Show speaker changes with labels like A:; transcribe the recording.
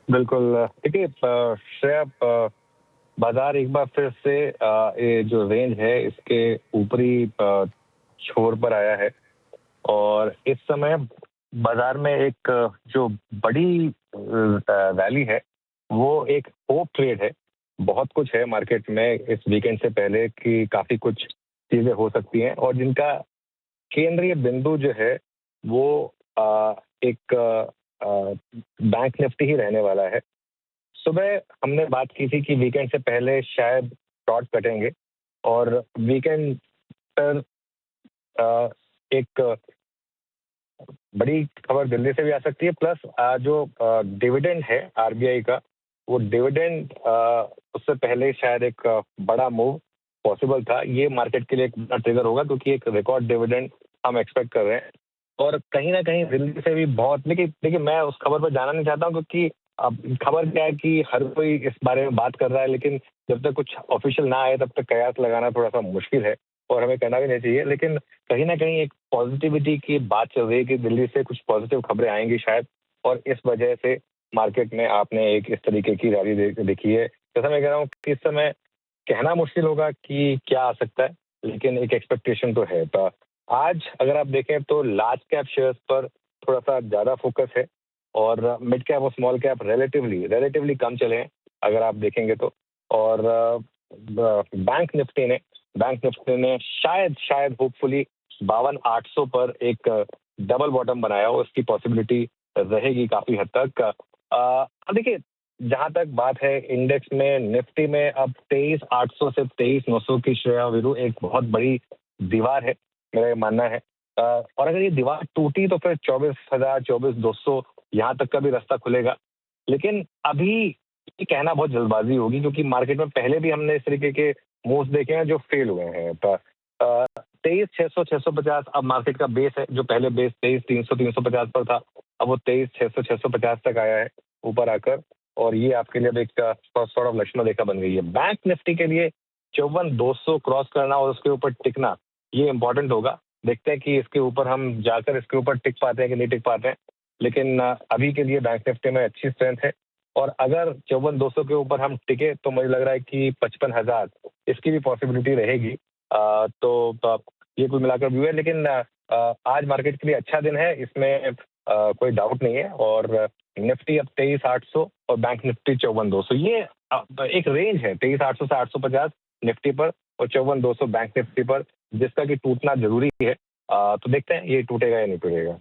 A: बिल्कुल। देखिए श्रेया, बाज़ार एक बार फिर से ये जो रेंज है इसके ऊपरी छोर पर आया है और इस समय बाज़ार में एक जो बड़ी रैली है, वो एक होप ट्रेड है। बहुत कुछ है मार्केट में इस वीकेंड से पहले कि काफ़ी कुछ चीज़ें हो सकती हैं और जिनका केंद्रीय बिंदु जो है वो एक बैंक निफ्टी ही रहने वाला है। सुबह हमने बात की थी कि वीकेंड से पहले शायद शॉर्ट कटेंगे और वीकेंड पर एक बड़ी खबर दिल्ली से भी आ सकती है प्लस जो डिविडेंड है आरबीआई का, वो डिविडेंड उससे पहले शायद एक बड़ा मूव पॉसिबल था। ये मार्केट के लिए एक बड़ा ट्रिगर होगा क्योंकि एक रिकॉर्ड डिविडेंड हम एक्सपेक्ट कर रहे हैं और कहीं न कहीं दिल्ली से भी बहुत देखिए देखिए मैं उस खबर पर जाना नहीं चाहता हूँ क्योंकि अब खबर क्या है कि हर कोई इस बारे में बात कर रहा है, लेकिन जब तक कुछ ऑफिशियल ना आए तब तक कयास लगाना थोड़ा-सा मुश्किल है और हमें करना भी नहीं चाहिए। लेकिन कहीं न कहीं एक पॉज़िटिविटी की बात चल रही है कि दिल्ली से कुछ पॉज़िटिव खबरें आएँगी शायद और इस वजह से मार्केट में आपने एक इस तरीके की रैली देखी है। जैसा मैं कह रहा हूँ कि इस समय कहना मुश्किल होगा कि क्या आ सकता है, लेकिन एक एक्सपेक्टेशन तो है। आज अगर आप देखें तो लार्ज कैप शेयर्स पर थोड़ा-सा ज़्यादा फ़ोकस है और मिड कैप और स्मॉल कैप रिलेटिवली रिलेटिवली कम चले हैं, अगर आप देखेंगे तो। और ब बैंक निफ्टी ने शायद शायद होपफुली 52,800 पर एक डबल बॉटम बनाया हो, इसकी पॉसिबिलिटी रहेगी काफ़ी हद तक। अब देखिए, जहाँ तक बात है इंडेक्स में, निफ्टी में अब 23,800 से 23,900 की श्रेया विरु एक बहुत बड़ी दीवार है, मेरा ये मानना है। और अगर ये दीवार टूटी तो फिर 24,000, 24,200 यहाँ तक का भी रास्ता खुलेगा। लेकिन अभी ये कहना बहुत जल्दबाज़ी होगी क्योंकि मार्केट में पहले भी हमने इस तरीके के मूव्स देखे हैं जो फेल हुए हैं। 23,600, 650 अब मार्केट का बेस है, जो पहले बेस 23,300, 350 पर था, अब वो 23,600, 650 तक आया है ऊपर आकर और ये आपके लिए अब एक सॉर्ट ऑफ लक्ष्मण रेखा बन गई है। बैंक निफ्टी के लिए 54,200 क्रॉस करना और उसके ऊपर टिकना, ये इम्पोर्टेंट होगा। देखते हैं कि इसके ऊपर हम जाकर इसके ऊपर टिक पाते हैं कि नहीं टिक पाते हैं। लेकिन अभी के लिए बैंक निफ्टी में अच्छी स्ट्रेंथ है और अगर 54,200 के ऊपर हम टिके तो मुझे लग रहा है कि 55,000 इसकी भी पॉसिबिलिटी रहेगी। तो ये कुल मिलाकर व्यू है, लेकिन आज मार्केट के लिए अच्छा दिन है, इसमें कोई डाउट नहीं है और निफ्टी अब 23,800 और बैंक निफ्टी 54,200, ये एक रेंज है 23,800 से 850 निफ्टी पर और 54,200 बैंक निफ्टी पर, जिसका कि टूटना ज़रूरी है। तो देखते हैं ये टूटेगा या नहीं टूटेगा।